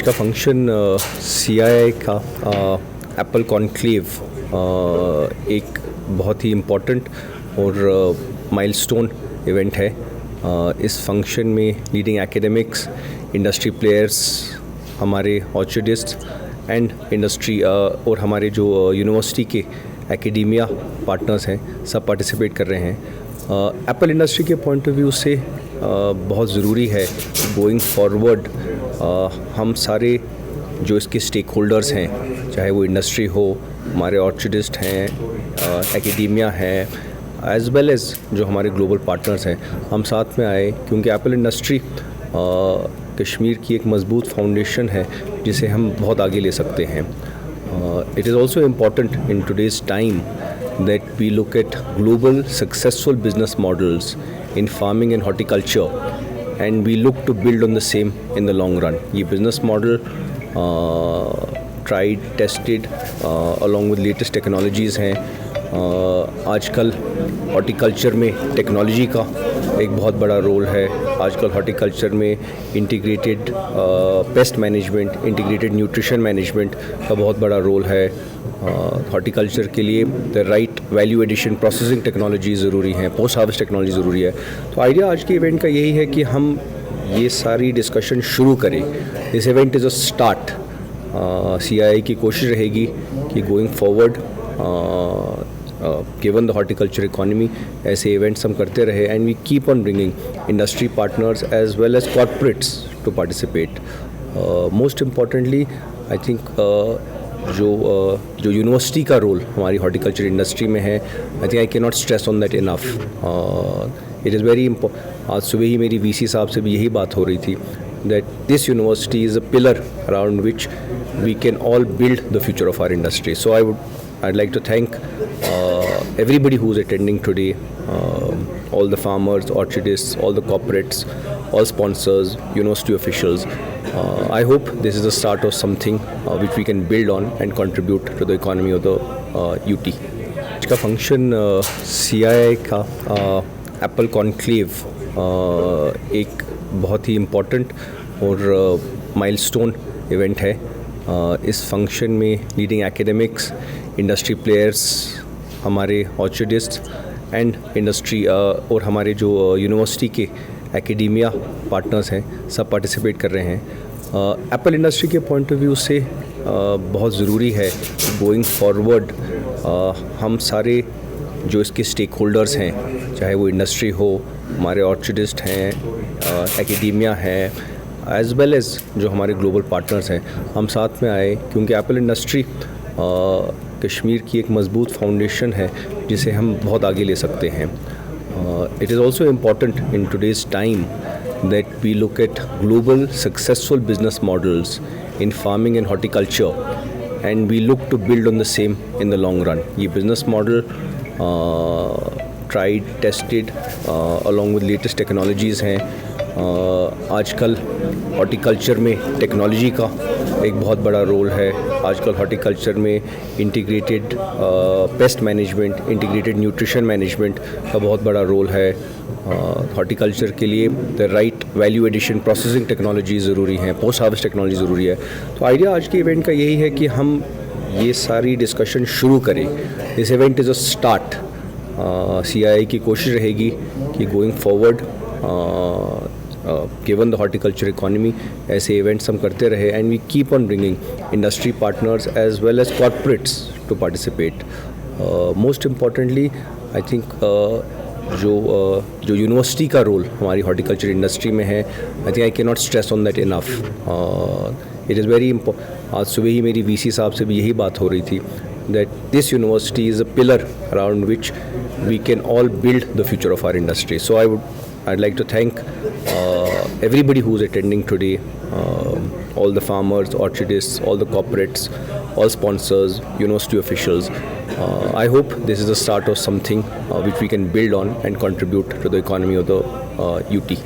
का function CII का Apple conclave एक बहुत ही इम्पॉर्टेंट और माइलस्टोन इवेंट है। इस फंक्शन में लीडिंग एकेडमिक्स, इंडस्ट्री प्लेयर्स, हमारे ऑर्चिडिस्ट एंड इंडस्ट्री और हमारे जो यूनिवर्सिटी के एकेडेमिया पार्टनर्स हैं, सब पार्टिसिपेट कर रहे हैं। एप्पल इंडस्ट्री के पॉइंट ऑफ व्यू से बहुत ज़रूरी है गोइंग फॉरवर्ड हम सारे जो इसके स्टेक होल्डर्स हैं, चाहे वो इंडस्ट्री हो, हमारे ऑर्चिडिस्ट हैं, एकेडेमिया हैं, एज़ वेल एज़ जो हमारे ग्लोबल पार्टनर्स हैं, हम साथ में आए, क्योंकि एप्पल इंडस्ट्री कश्मीर की एक मजबूत फाउंडेशन है जिसे हम बहुत आगे ले सकते हैं। It is also important in today's time that we look at global successful business models in farming and horticulture, and we look to build on the same in the long run. ये business model tried, tested along with latest technologies हैं। आजकल horticulture में technology का एक बहुत बड़ा role है। आजकल हॉर्टिकल्चर में integrated pest management, integrated nutrition management का बहुत बड़ा रोल है। हॉर्टिकल्चर के लिए the right value addition processing technology ज़रूरी है, पोस्ट हार्वेस्ट टेक्नोलॉजी ज़रूरी है। तो आइडिया आज के इवेंट का यही है कि हम ये सारी डिस्कशन शुरू करें। This event is a start. CII की कोशिश रहेगी कि going forward given the horticulture economy ऐसे इवेंट्स हम करते रहे, and we keep on bringing industry partners as well as corporates to participate. Most importantly I think जो यूनिवर्सिटी का रोल हमारी हॉर्टिकल्चर इंडस्ट्री में है, I think I can not stress on that enough. It is very important. आज सुबह ही मेरी VC साहब से भी यही बात हो रही थी that this university is a pillar around which we can all build the future of our industry. So I'd like to thank everybody who's attending today, all the farmers, orchardists, all the corporates, all sponsors, university officials. I hope this is the start of something which we can build on and contribute to the economy of the UT. आज का function CII का Apple conclave एक बहुत ही important और milestone event है। इस function में leading academics, industry players, हमारे ऑर्चिडिस्ट एंड इंडस्ट्री और हमारे जो यूनिवर्सिटी के एकेडेमिया पार्टनर्स हैं, सब पार्टिसिपेट कर रहे हैं। एप्पल इंडस्ट्री के पॉइंट ऑफ व्यू से बहुत ज़रूरी है गोइंग फॉरवर्ड हम सारे जो इसके स्टेक होल्डर्स हैं, चाहे वो इंडस्ट्री हो, हमारे ऑर्चिडिस्ट हैं, एकेडेमिया हैं, एज़ वेल एज़ जो हमारे ग्लोबल पार्टनर्स हैं, हम साथ में आए, क्योंकि एप्पल इंडस्ट्री कश्मीर की एक मजबूत फाउंडेशन है जिसे हम बहुत आगे ले सकते हैं। It is also important in today's time that we look at global successful business models in farming and horticulture, and we look to build on the same in the long run. ये business model tried, tested along with latest technologies हैं। आजकल horticulture में technology का एक बहुत बड़ा role है। आजकल हॉर्टिकल्चर में integrated pest management, integrated nutrition management का बहुत बड़ा रोल है। हॉर्टिकल्चर के लिए the right value addition processing technology ज़रूरी है, पोस्ट हार्वेस्ट टेक्नोलॉजी ज़रूरी है। तो आइडिया आज के इवेंट का यही है कि हम ये सारी डिस्कशन शुरू करें। This event is a start. CII की कोशिश रहेगी कि going forward given the horticulture economy ऐसे इवेंट्स हम करते रहे, and we keep on bringing industry partners as well as corporates to participate. Most importantly I think जो यूनिवर्सिटी का रोल हमारी हॉर्टिकल्चर इंडस्ट्री में है, I think I can not stress on that enough. It is very important. आज सुबह ही मेरी VC साहब से भी यही बात हो रही थी that this university is a pillar around which we can all build the future of our industry. So I'd like to thank everybody who's attending today, all the farmers, orchardists, all the corporates, all sponsors, university officials. I hope this is the start of something which we can build on and contribute to the economy of the UT.